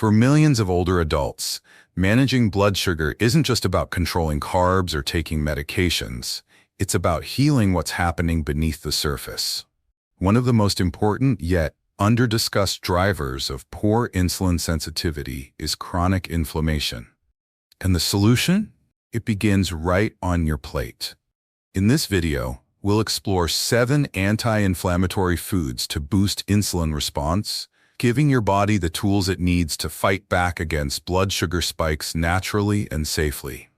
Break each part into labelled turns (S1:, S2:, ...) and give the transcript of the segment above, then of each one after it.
S1: For millions of older adults, managing blood sugar isn't just about controlling carbs or taking medications. It's about healing what's happening beneath the surface. One of the most important yet under-discussed drivers of poor insulin sensitivity is chronic inflammation. And the solution? It begins right on your plate. In this video, we'll explore 7 anti-inflammatory foods to boost insulin response, giving your body the tools it needs to fight back against blood sugar spikes naturally and safely.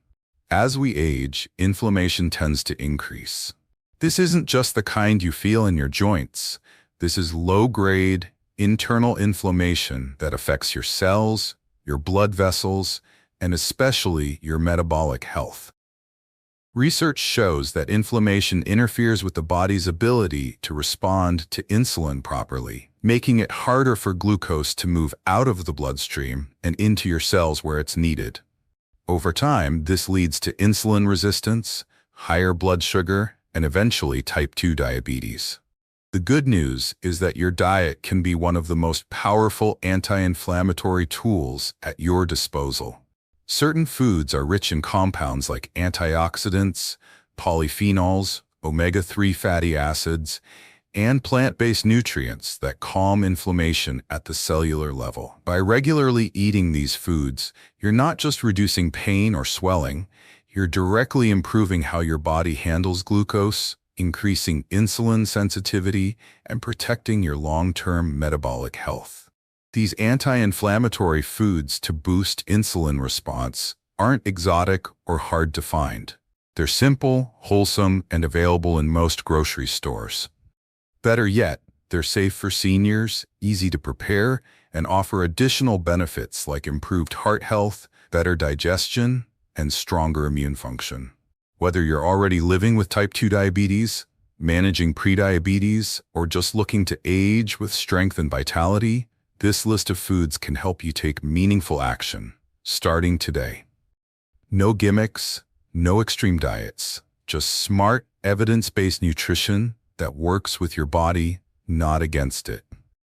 S1: As we age, inflammation tends to increase. This isn't just the kind you feel in your joints. This is low-grade, internal inflammation that affects your cells, your blood vessels, and especially your metabolic health. Research shows that inflammation interferes with the body's ability to respond to insulin properly, making it harder for glucose to move out of the bloodstream and into your cells where it's needed. Over time, this leads to insulin resistance, higher blood sugar, and eventually type 2 diabetes. The good news is that your diet can be one of the most powerful anti-inflammatory tools at your disposal. Certain foods are rich in compounds like antioxidants, polyphenols, omega-3 fatty acids, and plant-based nutrients that calm inflammation at the cellular level. By regularly eating these foods, you're not just reducing pain or swelling, you're directly improving how your body handles glucose, increasing insulin sensitivity, and protecting your long-term metabolic health. These anti-inflammatory foods to boost insulin response aren't exotic or hard to find. They're simple, wholesome, and available in most grocery stores. Better yet, they're safe for seniors, easy to prepare, and offer additional benefits like improved heart health, better digestion, and stronger immune function. Whether you're already living with type 2 diabetes, managing prediabetes, or just looking to age with strength and vitality, this list of foods can help you take meaningful action, starting today. No gimmicks, no extreme diets, just smart, evidence-based nutrition that works with your body, not against it.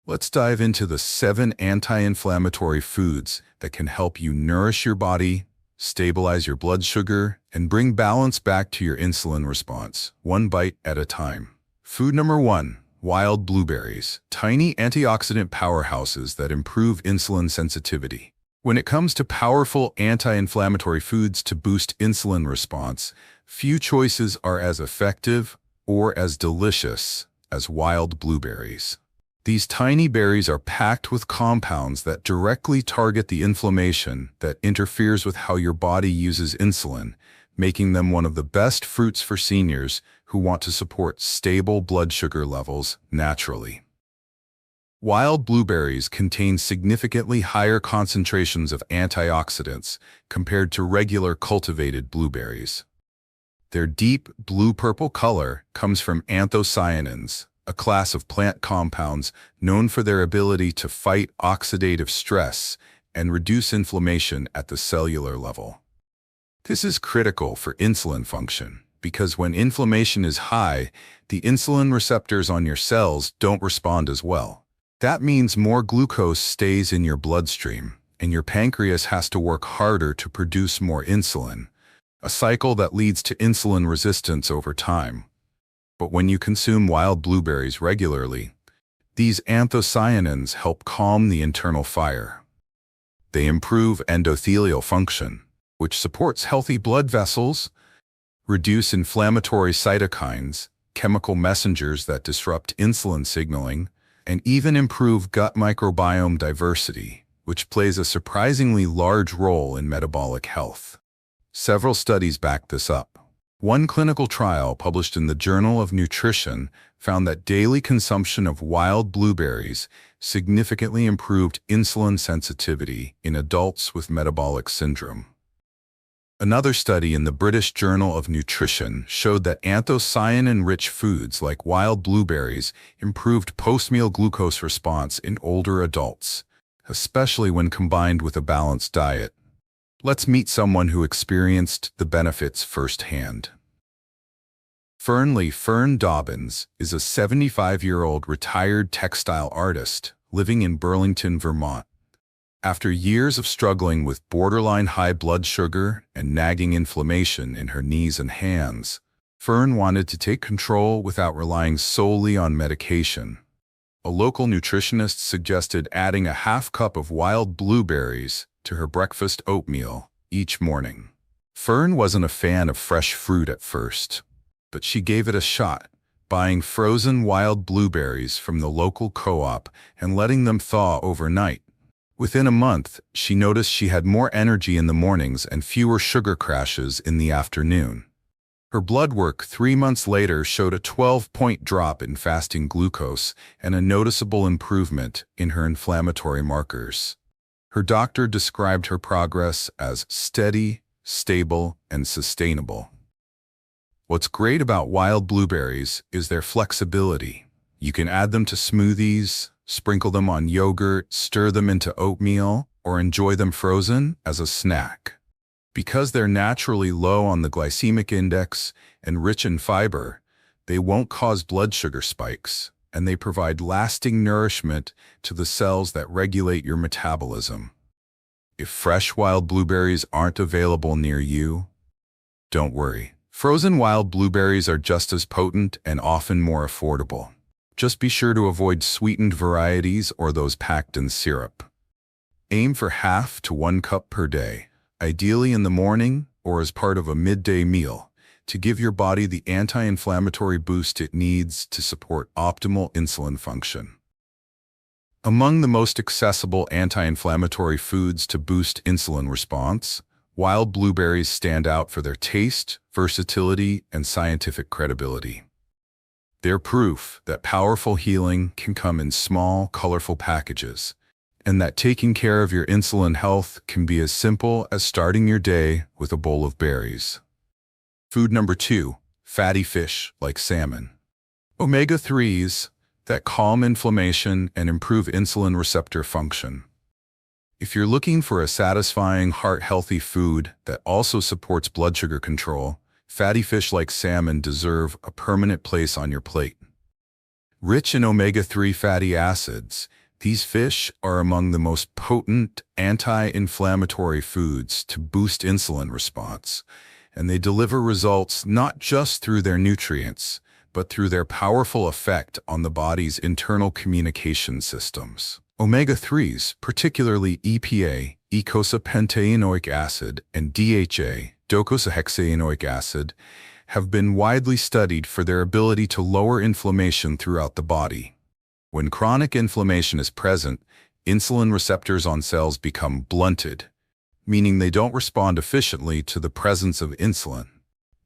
S1: Let's dive into the 7 anti-inflammatory foods that can help you nourish your body, stabilize your blood sugar, and bring balance back to your insulin response, one bite at a time. Food number 1. Wild blueberries, tiny antioxidant powerhouses that improve insulin sensitivity. When it comes to powerful anti-inflammatory foods to boost insulin response, few choices are as effective or as delicious as wild blueberries. These tiny berries are packed with compounds that directly target the inflammation that interferes with how your body uses insulin, making them one of the best fruits for seniors who want to support stable blood sugar levels naturally. Wild blueberries contain significantly higher concentrations of antioxidants compared to regular cultivated blueberries. Their deep blue-purple color comes from anthocyanins, a class of plant compounds known for their ability to fight oxidative stress and reduce inflammation at the cellular level. This is critical for insulin function, because when inflammation is high, the insulin receptors on your cells don't respond as well. That means more glucose stays in your bloodstream, and your pancreas has to work harder to produce more insulin, a cycle that leads to insulin resistance over time. But when you consume wild blueberries regularly, these anthocyanins help calm the internal fire. They improve endothelial function, which supports healthy blood vessels, reduce inflammatory cytokines, chemical messengers that disrupt insulin signaling, and even improve gut microbiome diversity, which plays a surprisingly large role in metabolic health. Several studies back this up. One clinical trial published in the Journal of Nutrition found that daily consumption of wild blueberries significantly improved insulin sensitivity in adults with metabolic syndrome. Another study in the British Journal of Nutrition showed that anthocyanin-rich foods like wild blueberries improved post-meal glucose response in older adults, especially when combined with a balanced diet. Let's meet someone who experienced the benefits firsthand. Fern Dobbins is a 75-year-old retired textile artist living in Burlington, Vermont. After years of struggling with borderline high blood sugar and nagging inflammation in her knees and hands, Fern wanted to take control without relying solely on medication. A local nutritionist suggested adding a half cup of wild blueberries to her breakfast oatmeal each morning. Fern wasn't a fan of fresh fruit at first, but she gave it a shot, buying frozen wild blueberries from the local co-op and letting them thaw overnight. Within a month, she noticed she had more energy in the mornings and fewer sugar crashes in the afternoon. Her blood work 3 months later showed a 12-point drop in fasting glucose and a noticeable improvement in her inflammatory markers. Her doctor described her progress as steady, stable, and sustainable. What's great about wild blueberries is their flexibility. You can add them to smoothies, sprinkle them on yogurt, stir them into oatmeal, or enjoy them frozen as a snack. Because they're naturally low on the glycemic index and rich in fiber, they won't cause blood sugar spikes, and they provide lasting nourishment to the cells that regulate your metabolism. If fresh wild blueberries aren't available near you, don't worry. Frozen wild blueberries are just as potent and often more affordable. Just be sure to avoid sweetened varieties or those packed in syrup. Aim for half to 1 cup per day, ideally in the morning or as part of a midday meal, to give your body the anti-inflammatory boost it needs to support optimal insulin function. Among the most accessible anti-inflammatory foods to boost insulin response, wild blueberries stand out for their taste, versatility, and scientific credibility. They're proof that powerful healing can come in small, colorful packages, and that taking care of your insulin health can be as simple as starting your day with a bowl of berries. Food number 2, fatty fish like salmon. Omega-3s that calm inflammation and improve insulin receptor function. If you're looking for a satisfying, heart-healthy food that also supports blood sugar control, fatty fish like salmon deserve a permanent place on your plate. Rich in omega-3 fatty acids, these fish are among the most potent anti-inflammatory foods to boost insulin response, and they deliver results not just through their nutrients, but through their powerful effect on the body's internal communication systems. Omega-3s, particularly EPA, eicosapentaenoic acid, and DHA, docosahexaenoic acid, have been widely studied for their ability to lower inflammation throughout the body. When chronic inflammation is present, insulin receptors on cells become blunted, meaning they don't respond efficiently to the presence of insulin.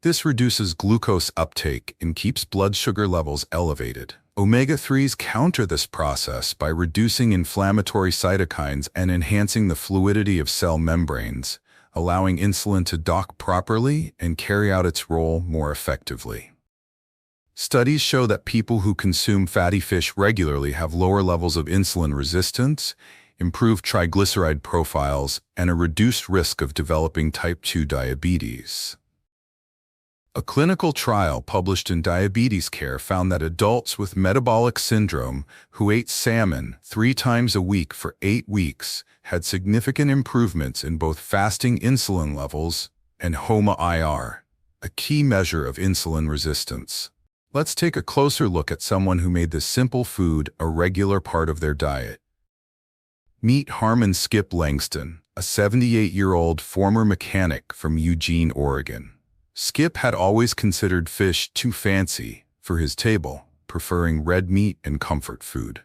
S1: This reduces glucose uptake and keeps blood sugar levels elevated. Omega-3s counter this process by reducing inflammatory cytokines and enhancing the fluidity of cell membranes, allowing insulin to dock properly and carry out its role more effectively. Studies show that people who consume fatty fish regularly have lower levels of insulin resistance, improved triglyceride profiles, and a reduced risk of developing type 2 diabetes. A clinical trial published in Diabetes Care found that adults with metabolic syndrome who ate salmon 3 times a week for 8 weeks had significant improvements in both fasting insulin levels and HOMA-IR, a key measure of insulin resistance. Let's take a closer look at someone who made this simple food a regular part of their diet. Meet Harmon Skip Langston, a 78-year-old former mechanic from Eugene, Oregon. Skip had always considered fish too fancy for his table, preferring red meat and comfort food.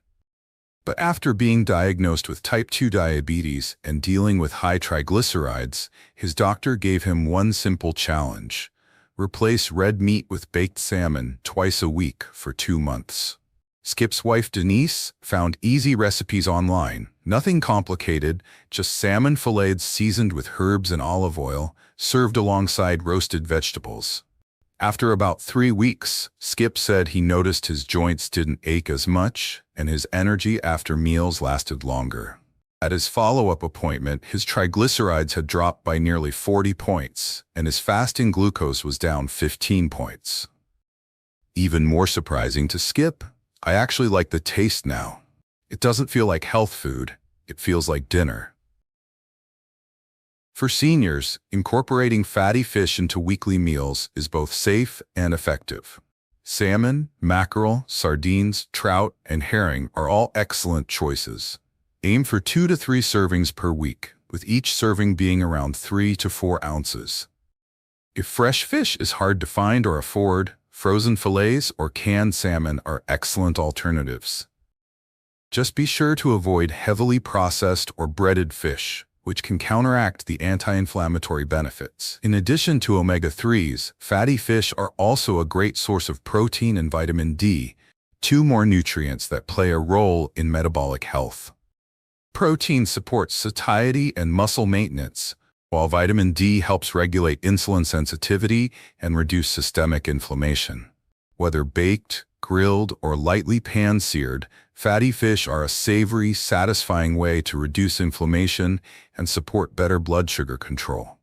S1: But after being diagnosed with type 2 diabetes and dealing with high triglycerides, his doctor gave him one simple challenge: replace red meat with baked salmon twice a week for 2 months. Skip's wife Denise found easy recipes online, nothing complicated, just salmon fillets seasoned with herbs and olive oil, served alongside roasted vegetables. After about 3 weeks, Skip said he noticed his joints didn't ache as much, and his energy after meals lasted longer. At his follow-up appointment, his triglycerides had dropped by nearly 40 points, and his fasting glucose was down 15 points. Even more surprising to Skip, I actually like the taste now. It doesn't feel like health food, it feels like dinner. For seniors, incorporating fatty fish into weekly meals is both safe and effective. Salmon, mackerel, sardines, trout, and herring are all excellent choices. Aim for 2 to 3 servings per week, with each serving being around 3 to 4 ounces. If fresh fish is hard to find or afford, frozen fillets or canned salmon are excellent alternatives. Just be sure to avoid heavily processed or breaded fish, which can counteract the anti-inflammatory benefits. In addition to omega-3s, fatty fish are also a great source of protein and vitamin D, 2 more nutrients that play a role in metabolic health. Protein supports satiety and muscle maintenance, while vitamin D helps regulate insulin sensitivity and reduce systemic inflammation. Whether baked, grilled, or lightly pan-seared, fatty fish are a savory, satisfying way to reduce inflammation and support better blood sugar control.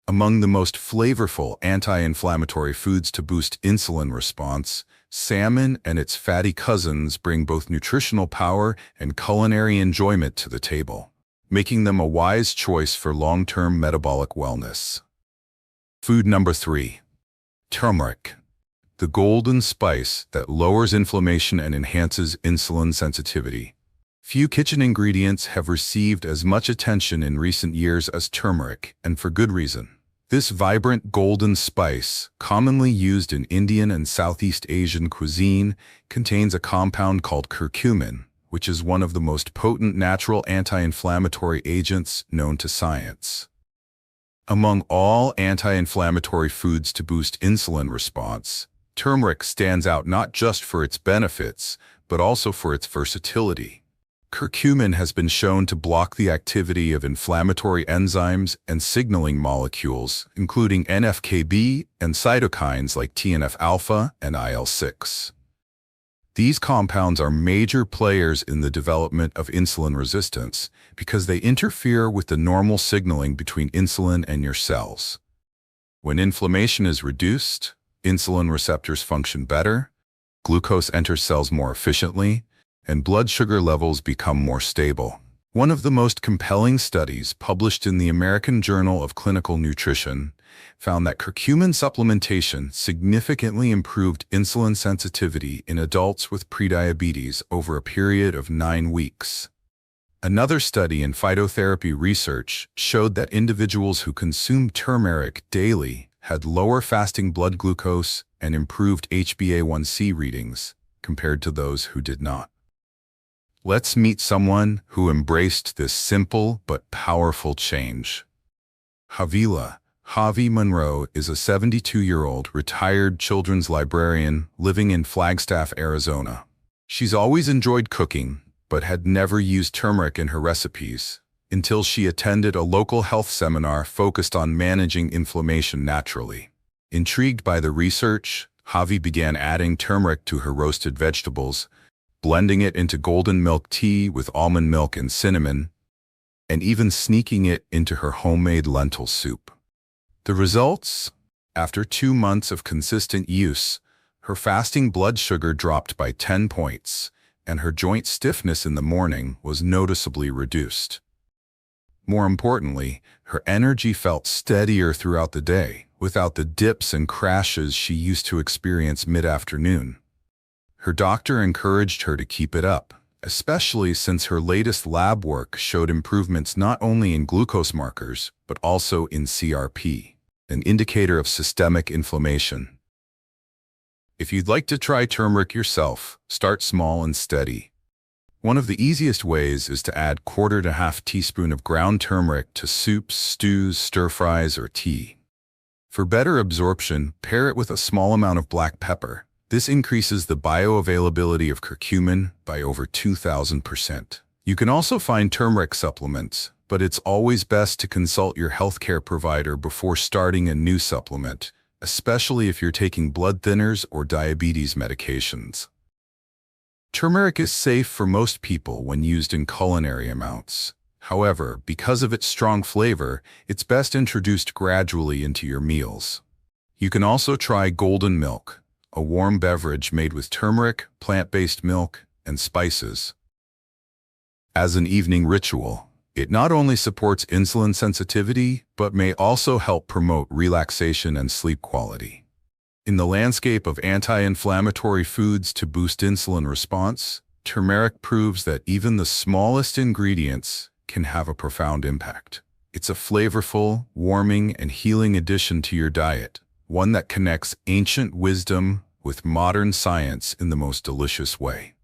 S1: Among the most flavorful anti-inflammatory foods to boost insulin response, salmon and its fatty cousins bring both nutritional power and culinary enjoyment to the table, making them a wise choice for long-term metabolic wellness. Food number 3. Turmeric, the golden spice that lowers inflammation and enhances insulin sensitivity. Few kitchen ingredients have received as much attention in recent years as turmeric, and for good reason. This vibrant golden spice, commonly used in Indian and Southeast Asian cuisine, contains a compound called curcumin, which is one of the most potent natural anti-inflammatory agents known to science. Among all anti-inflammatory foods to boost insulin response, turmeric stands out not just for its benefits, but also for its versatility. Curcumin has been shown to block the activity of inflammatory enzymes and signaling molecules, including NF-κB and cytokines like TNF-alpha and IL-6. These compounds are major players in the development of insulin resistance because they interfere with the normal signaling between insulin and your cells. When inflammation is reduced, insulin receptors function better, glucose enters cells more efficiently, and blood sugar levels become more stable. One of the most compelling studies published in the American Journal of Clinical Nutrition found that curcumin supplementation significantly improved insulin sensitivity in adults with prediabetes over a period of 9 weeks. Another study in phytotherapy research showed that individuals who consumed turmeric daily had lower fasting blood glucose and improved HbA1c readings compared to those who did not. Let's meet someone who embraced this simple but powerful change. Javi Monroe is a 72-year-old retired children's librarian living in Flagstaff, Arizona. She's always enjoyed cooking, but had never used turmeric in her recipes until she attended a local health seminar focused on managing inflammation naturally. Intrigued by the research, Javi began adding turmeric to her roasted vegetables, blending it into golden milk tea with almond milk and cinnamon, and even sneaking it into her homemade lentil soup. The results? After 2 months of consistent use, her fasting blood sugar dropped by 10 points, and her joint stiffness in the morning was noticeably reduced. More importantly, her energy felt steadier throughout the day, without the dips and crashes she used to experience mid-afternoon. Her doctor encouraged her to keep it up, especially since her latest lab work showed improvements not only in glucose markers, but also in CRP, an indicator of systemic inflammation. If you'd like to try turmeric yourself, start small and steady. One of the easiest ways is to add 1/4 to 1/2 teaspoon of ground turmeric to soups, stews, stir-fries, or tea. For better absorption, pair it with a small amount of black pepper. This increases the bioavailability of curcumin by over 2,000%. You can also find turmeric supplements, but it's always best to consult your healthcare provider before starting a new supplement, especially if you're taking blood thinners or diabetes medications. Turmeric is safe for most people when used in culinary amounts. However, because of its strong flavor, it's best introduced gradually into your meals. You can also try golden milk, a warm beverage made with turmeric, plant-based milk, and spices. As an evening ritual, It not only supports insulin sensitivity, but may also help promote relaxation and sleep quality. In the landscape of anti-inflammatory foods to boost insulin response, turmeric proves that even the smallest ingredients can have a profound impact. It's a flavorful, warming, and healing addition to your diet, one that connects ancient wisdom with modern science in the most delicious way.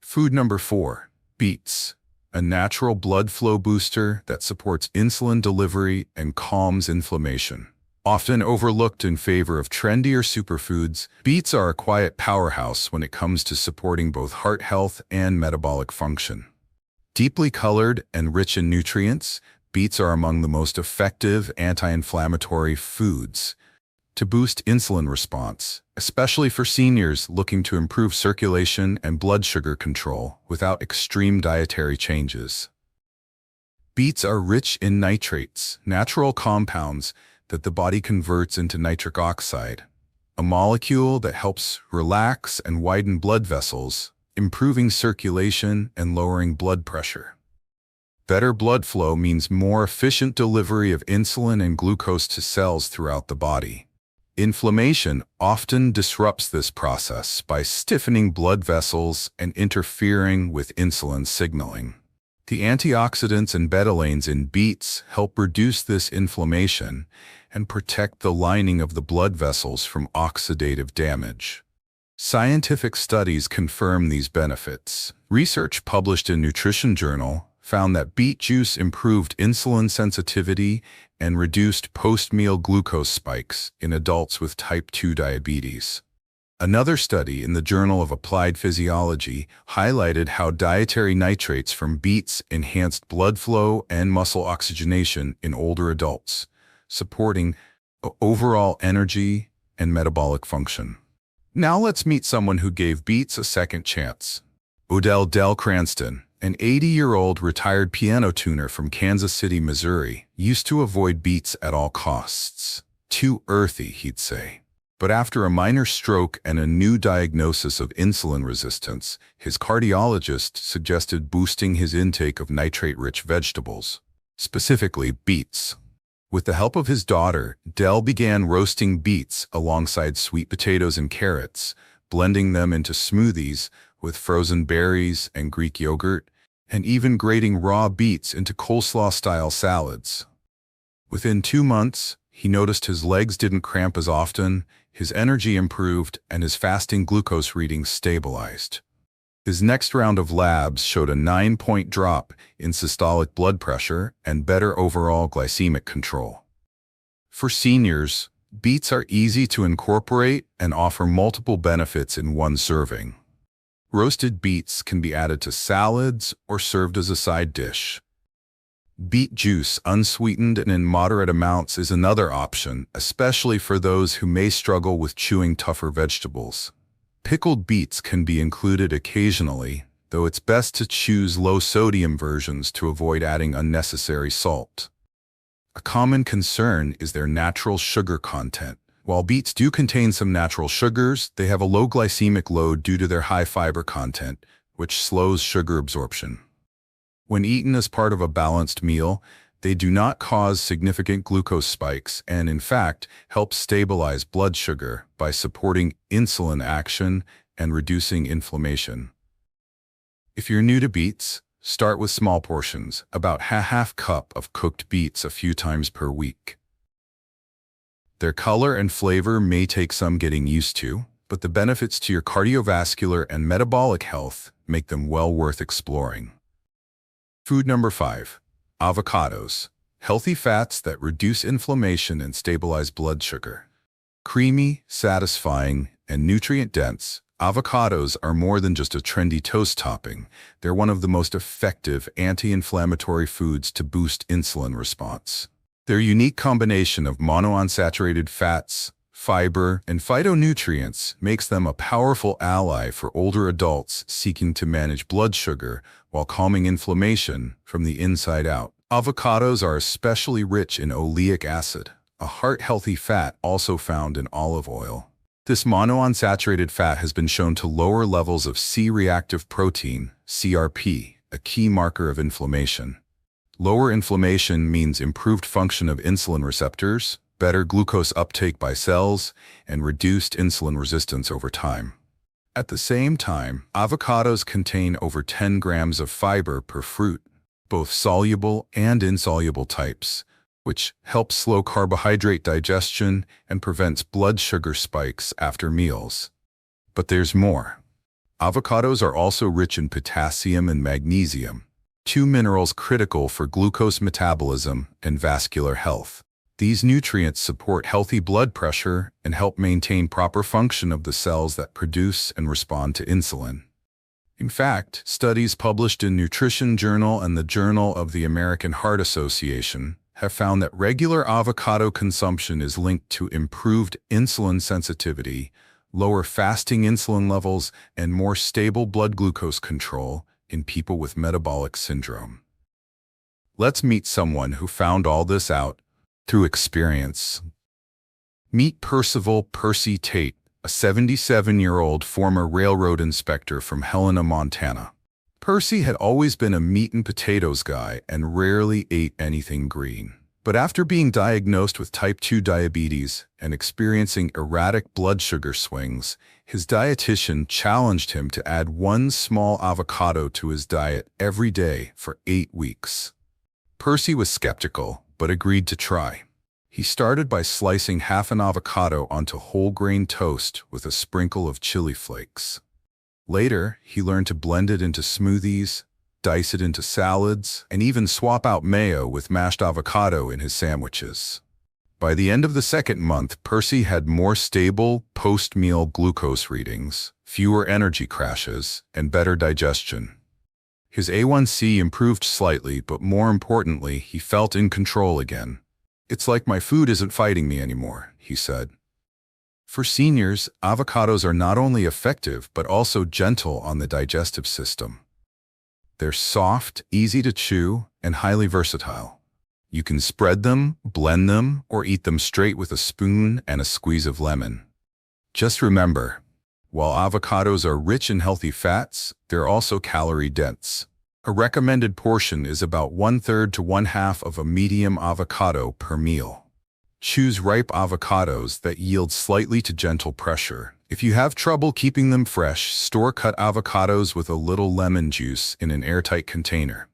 S1: Food number 4, beets, a natural blood flow booster that supports insulin delivery and calms inflammation. Often overlooked in favor of trendier superfoods, beets are a quiet powerhouse when it comes to supporting both heart health and metabolic function. Deeply colored and rich in nutrients, beets are among the most effective anti-inflammatory foods to boost insulin response, especially for seniors looking to improve circulation and blood sugar control without extreme dietary changes. Beets are rich in nitrates, natural compounds that the body converts into nitric oxide, a molecule that helps relax and widen blood vessels, improving circulation and lowering blood pressure. Better blood flow means more efficient delivery of insulin and glucose to cells throughout the body. Inflammation often disrupts this process by stiffening blood vessels and interfering with insulin signaling. The antioxidants and betalains in beets help reduce this inflammation and protect the lining of the blood vessels from oxidative damage. Scientific studies confirm these benefits. Research published in Nutrition Journal found that beet juice improved insulin sensitivity and reduced post-meal glucose spikes in adults with type 2 diabetes. Another study in the Journal of Applied Physiology highlighted how dietary nitrates from beets enhanced blood flow and muscle oxygenation in older adults, supporting overall energy and metabolic function. Now let's meet someone who gave beets a second chance. Odell Del Cranston, an 80-year-old retired piano tuner from Kansas City, Missouri, used to avoid beets at all costs. Too earthy, he'd say. But after a minor stroke and a new diagnosis of insulin resistance, his cardiologist suggested boosting his intake of nitrate-rich vegetables, specifically beets. With the help of his daughter, Del began roasting beets alongside sweet potatoes and carrots, blending them into smoothies with frozen berries and Greek yogurt, and even grating raw beets into coleslaw-style salads. Within 2 months, he noticed his legs didn't cramp as often, his energy improved, and his fasting glucose readings stabilized. His next round of labs showed a 9-point drop in systolic blood pressure and better overall glycemic control. For seniors, beets are easy to incorporate and offer multiple benefits in one serving. Roasted beets can be added to salads or served as a side dish. Beet juice, unsweetened and in moderate amounts, is another option, especially for those who may struggle with chewing tougher vegetables. Pickled beets can be included occasionally, though it's best to choose low-sodium versions to avoid adding unnecessary salt. A common concern is their natural sugar content. While beets do contain some natural sugars, they have a low glycemic load due to their high fiber content, which slows sugar absorption. When eaten as part of a balanced meal, they do not cause significant glucose spikes and, in fact, help stabilize blood sugar by supporting insulin action and reducing inflammation. If you're new to beets, start with small portions, about half cup of cooked beets a few times per week. Their color and flavor may take some getting used to, but the benefits to your cardiovascular and metabolic health make them well worth exploring. Food number 5, avocados, healthy fats that reduce inflammation and stabilize blood sugar. Creamy, satisfying, and nutrient-dense, avocados are more than just a trendy toast topping. They're one of the most effective anti-inflammatory foods to boost insulin response. Their unique combination of monounsaturated fats, fiber, and phytonutrients makes them a powerful ally for older adults seeking to manage blood sugar while calming inflammation from the inside out. Avocados are especially rich in oleic acid, a heart-healthy fat also found in olive oil. This monounsaturated fat has been shown to lower levels of C-reactive protein, CRP, a key marker of inflammation. Lower inflammation means improved function of insulin receptors, better glucose uptake by cells, and reduced insulin resistance over time. At the same time, avocados contain over 10 grams of fiber per fruit, both soluble and insoluble types, which helps slow carbohydrate digestion and prevents blood sugar spikes after meals. But there's more. Avocados are also rich in potassium and magnesium, two minerals critical for glucose metabolism and vascular health. These nutrients support healthy blood pressure and help maintain proper function of the cells that produce and respond to insulin. In fact, studies published in Nutrition Journal and the Journal of the American Heart Association have found that regular avocado consumption is linked to improved insulin sensitivity, lower fasting insulin levels, and more stable blood glucose control in people with metabolic syndrome. Let's meet someone who found all this out through experience. Meet Percy Tate, a 77-year-old former railroad inspector from Helena, Montana. Percy had always been a meat and potatoes guy and rarely ate anything green. But after being diagnosed with type 2 diabetes and experiencing erratic blood sugar swings, his dietitian challenged him to add one small avocado to his diet every day for 8 weeks. Percy was skeptical, but agreed to try. He started by slicing half an avocado onto whole-grain toast with a sprinkle of chili flakes. Later, he learned to blend it into smoothies, dice it into salads, and even swap out mayo with mashed avocado in his sandwiches. By the end of the second month, Percy had more stable post-meal glucose readings, fewer energy crashes, and better digestion. His A1C improved slightly, but more importantly, he felt in control again. "It's like my food isn't fighting me anymore," he said. For seniors, avocados are not only effective, but also gentle on the digestive system. They're soft, easy to chew, and highly versatile. You can spread them, blend them, or eat them straight with a spoon and a squeeze of lemon. Just remember, while avocados are rich in healthy fats, they're also calorie-dense. A recommended portion is about 1/3 to 1/2 of a medium avocado per meal. Choose ripe avocados that yield slightly to gentle pressure. If you have trouble keeping them fresh, store-cut avocados with a little lemon juice in an airtight container.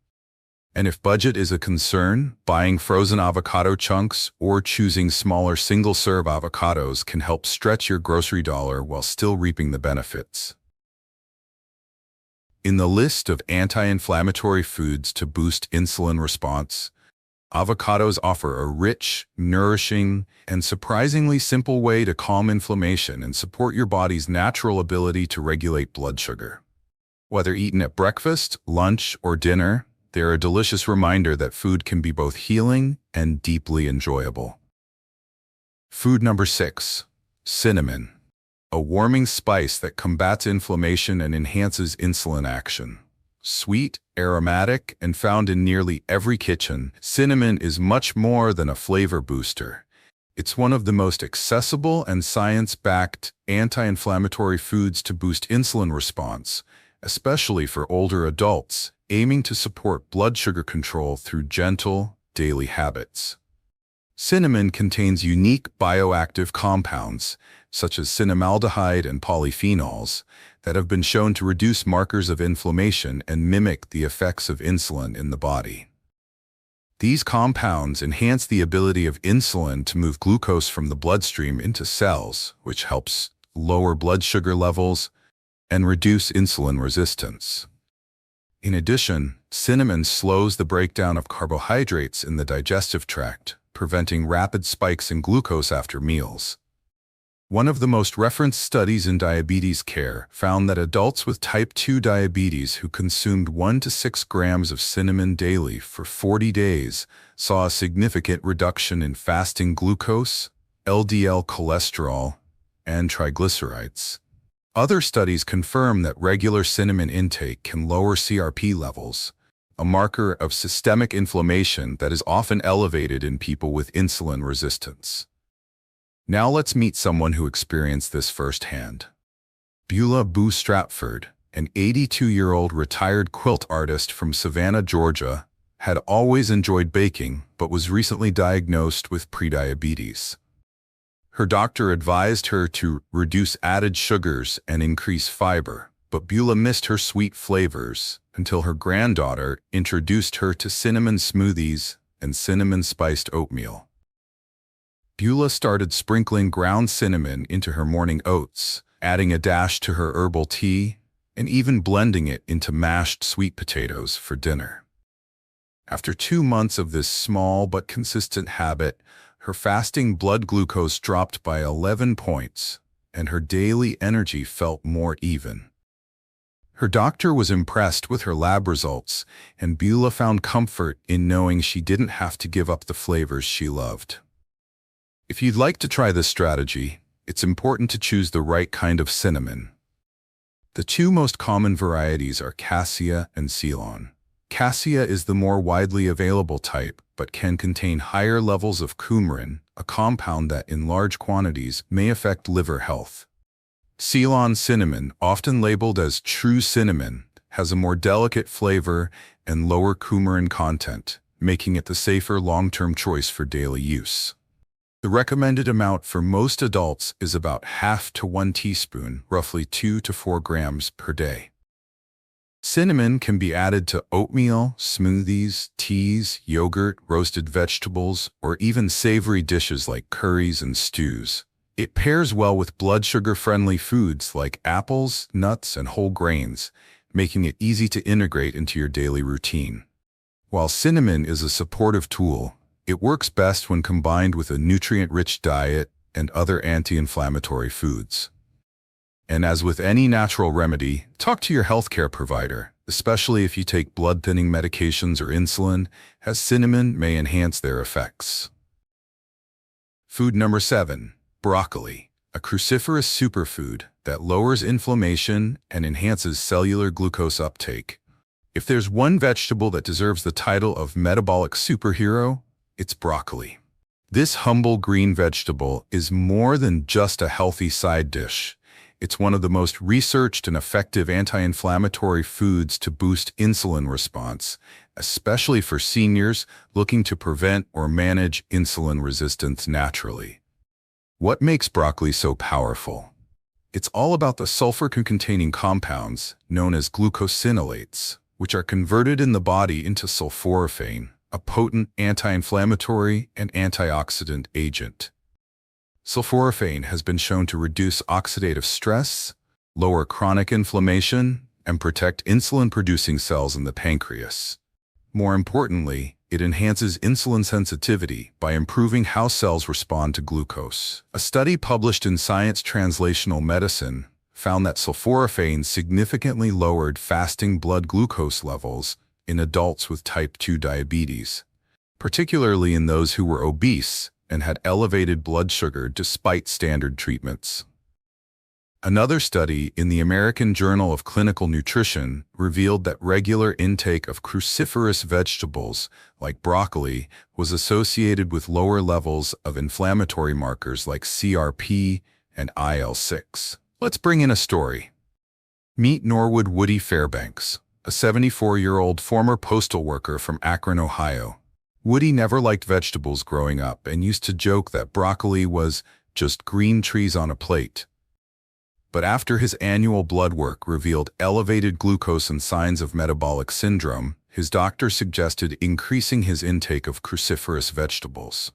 S1: And if budget is a concern, buying frozen avocado chunks or choosing smaller single-serve avocados can help stretch your grocery dollar while still reaping the benefits. In the list of anti-inflammatory foods to boost insulin response, avocados offer a rich, nourishing, and surprisingly simple way to calm inflammation and support your body's natural ability to regulate blood sugar. Whether eaten at breakfast, lunch, or dinner, they're a delicious reminder that food can be both healing and deeply enjoyable. Food number 6. Cinnamon. A warming spice that combats inflammation and enhances insulin action. Sweet, aromatic, and found in nearly every kitchen, cinnamon is much more than a flavor booster. It's one of the most accessible and science-backed anti-inflammatory foods to boost insulin response, especially for older adults, aiming to support blood sugar control through gentle, daily habits. Cinnamon contains unique bioactive compounds, such as cinnamaldehyde and polyphenols, that have been shown to reduce markers of inflammation and mimic the effects of insulin in the body. These compounds enhance the ability of insulin to move glucose from the bloodstream into cells, which helps lower blood sugar levels and reduce insulin resistance. In addition, cinnamon slows the breakdown of carbohydrates in the digestive tract, preventing rapid spikes in glucose after meals. One of the most referenced studies in diabetes care found that adults with type 2 diabetes who consumed 1 to 6 grams of cinnamon daily for 40 days saw a significant reduction in fasting glucose, LDL cholesterol, and triglycerides. Other studies confirm that regular cinnamon intake can lower CRP levels, a marker of systemic inflammation that is often elevated in people with insulin resistance. Now let's meet someone who experienced this firsthand. Beulah Boo Stratford, an 82-year-old retired quilt artist from Savannah, Georgia, had always enjoyed baking but was recently diagnosed with prediabetes. Her doctor advised her to reduce added sugars and increase fiber, but Beulah missed her sweet flavors until her granddaughter introduced her to cinnamon smoothies and cinnamon-spiced oatmeal. Beulah started sprinkling ground cinnamon into her morning oats, adding a dash to her herbal tea, and even blending it into mashed sweet potatoes for dinner. After 2 months of this small but consistent habit, her fasting blood glucose dropped by 11 points, and her daily energy felt more even. Her doctor was impressed with her lab results, and Beulah found comfort in knowing she didn't have to give up the flavors she loved. If you'd like to try this strategy, it's important to choose the right kind of cinnamon. The 2 most common varieties are cassia and Ceylon. Cassia is the more widely available type, but can contain higher levels of coumarin, a compound that in large quantities may affect liver health. Ceylon cinnamon, often labeled as true cinnamon, has a more delicate flavor and lower coumarin content, making it the safer long-term choice for daily use. The recommended amount for most adults is about ½ to 1 teaspoon, roughly 2 to 4 grams per day. Cinnamon can be added to oatmeal, smoothies, teas, yogurt, roasted vegetables, or even savory dishes like curries and stews. It pairs well with blood sugar-friendly foods like apples, nuts, and whole grains, making it easy to integrate into your daily routine. While cinnamon is a supportive tool, it works best when combined with a nutrient-rich diet and other anti-inflammatory foods. And as with any natural remedy, talk to your healthcare provider, especially if you take blood-thinning medications or insulin, as cinnamon may enhance their effects. Food number 7, broccoli, a cruciferous superfood that lowers inflammation and enhances cellular glucose uptake. If there's one vegetable that deserves the title of metabolic superhero, it's broccoli. This humble green vegetable is more than just a healthy side dish. It's one of the most researched and effective anti-inflammatory foods to boost insulin response, especially for seniors looking to prevent or manage insulin resistance naturally. What makes broccoli so powerful? It's all about the sulfur-containing compounds known as glucosinolates, which are converted in the body into sulforaphane, a potent anti-inflammatory and antioxidant agent. Sulforaphane has been shown to reduce oxidative stress, lower chronic inflammation, and protect insulin-producing cells in the pancreas. More importantly, it enhances insulin sensitivity by improving how cells respond to glucose. A study published in Science Translational Medicine found that sulforaphane significantly lowered fasting blood glucose levels in adults with type 2 diabetes, particularly in those who were obese and had elevated blood sugar despite standard treatments. Another study in the American Journal of Clinical Nutrition revealed that regular intake of cruciferous vegetables like broccoli was associated with lower levels of inflammatory markers like CRP and IL-6. Let's bring in a story. Meet Norwood Woody Fairbanks, a 74-year-old former postal worker from Akron, Ohio. Woody never liked vegetables growing up and used to joke that broccoli was just green trees on a plate. But after his annual blood work revealed elevated glucose and signs of metabolic syndrome, his doctor suggested increasing his intake of cruciferous vegetables.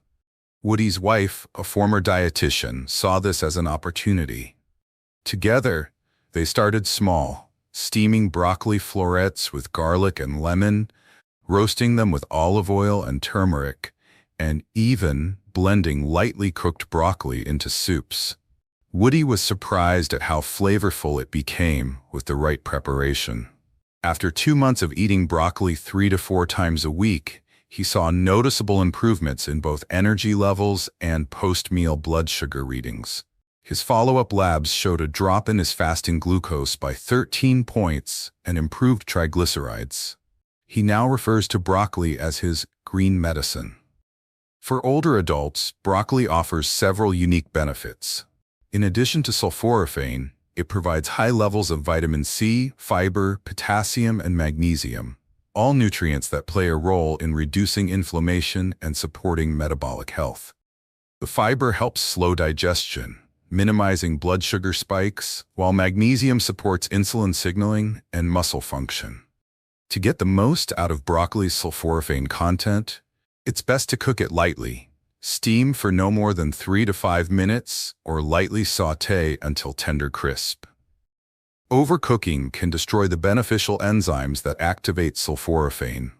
S1: Woody's wife, a former dietitian, saw this as an opportunity. Together, they started small, steaming broccoli florets with garlic and lemon, roasting them with olive oil and turmeric, and even blending lightly cooked broccoli into soups. Woody was surprised at how flavorful it became with the right preparation. After 2 months of eating broccoli 3 to 4 times a week, he saw noticeable improvements in both energy levels and post-meal blood sugar readings. His follow-up labs showed a drop in his fasting glucose by 13 points and improved triglycerides. He now refers to broccoli as his green medicine. For older adults, broccoli offers several unique benefits. In addition to sulforaphane, it provides high levels of vitamin C, fiber, potassium, and magnesium. all nutrients that play a role in reducing inflammation and supporting metabolic health. The fiber helps slow digestion, minimizing blood sugar spikes, while magnesium supports insulin signaling and muscle function. To get the most out of broccoli's sulforaphane content, it's best to cook it lightly. Steam for no more than 3 to 5 minutes or lightly sauté until tender crisp. Overcooking can destroy the beneficial enzymes that activate sulforaphane.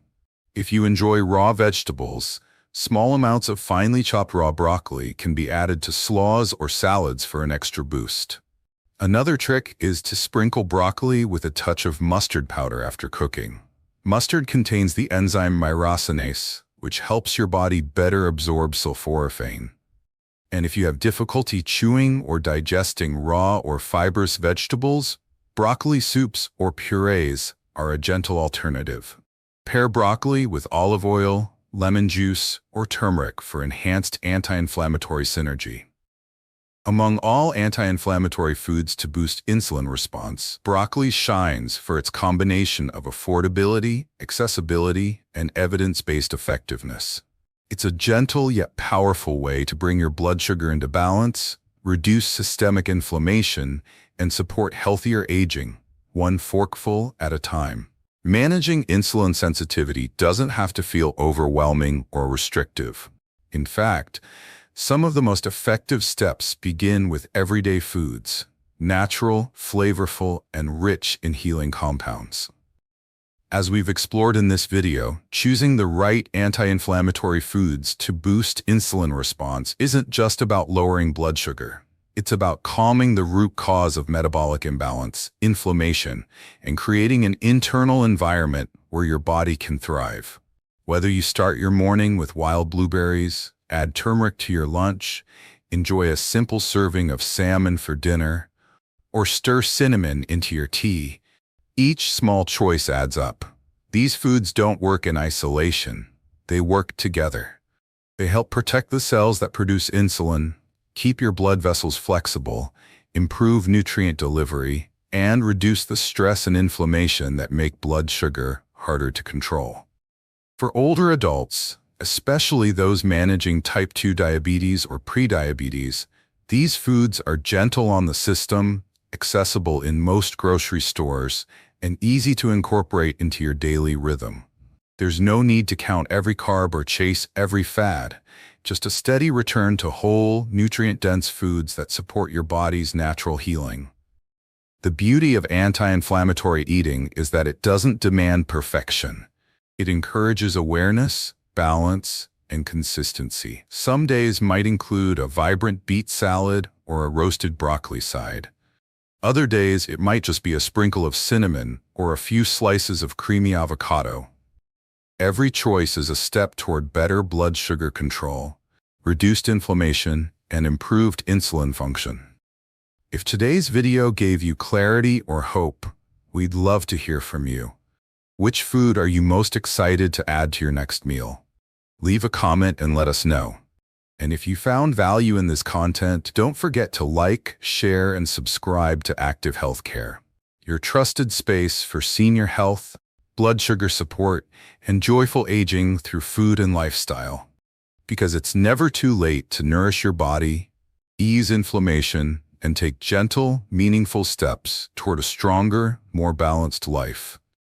S1: If you enjoy raw vegetables, small amounts of finely chopped raw broccoli can be added to slaws or salads for an extra boost. Another trick is to sprinkle broccoli with a touch of mustard powder after cooking. Mustard contains the enzyme myrosinase, which helps your body better absorb sulforaphane. And if you have difficulty chewing or digesting raw or fibrous vegetables, broccoli soups or purees are a gentle alternative. Pair broccoli with olive oil, lemon juice, or turmeric for enhanced anti-inflammatory synergy. Among all anti-inflammatory foods to boost insulin response, broccoli shines for its combination of affordability, accessibility, and evidence-based effectiveness. It's a gentle yet powerful way to bring your blood sugar into balance, reduce systemic inflammation, and support healthier aging, one forkful at a time. Managing insulin sensitivity doesn't have to feel overwhelming or restrictive. In fact, some of the most effective steps begin with everyday foods, natural, flavorful, and rich in healing compounds. As we've explored in this video, choosing the right anti-inflammatory foods to boost insulin response isn't just about lowering blood sugar. It's about calming the root cause of metabolic imbalance, inflammation, and creating an internal environment where your body can thrive. Whether you start your morning with wild blueberries, add turmeric to your lunch, enjoy a simple serving of salmon for dinner, or stir cinnamon into your tea, each small choice adds up. These foods don't work in isolation. They work together. They help protect the cells that produce insulin, keep your blood vessels flexible, improve nutrient delivery, and reduce the stress and inflammation that make blood sugar harder to control. For older adults, especially those managing type 2 diabetes or prediabetes, these foods are gentle on the system, accessible in most grocery stores, and easy to incorporate into your daily rhythm. There's no need to count every carb or chase every fad, just a steady return to whole, nutrient-dense foods that support your body's natural healing. The beauty of anti-inflammatory eating is that it doesn't demand perfection. It encourages awareness, balance, and consistency. Some days might include a vibrant beet salad or a roasted broccoli side. Other days it might just be a sprinkle of cinnamon or a few slices of creamy avocado. Every choice is a step toward better blood sugar control, reduced inflammation, and improved insulin function. If today's video gave you clarity or hope, we'd love to hear from you. Which food are you most excited to add to your next meal? Leave a comment and let us know. And if you found value in this content, don't forget to like, share, and subscribe to Active Healthcare, your trusted space for senior health, blood sugar support, and joyful aging through food and lifestyle. Because it's never too late to nourish your body, ease inflammation, and take gentle, meaningful steps toward a stronger, more balanced life.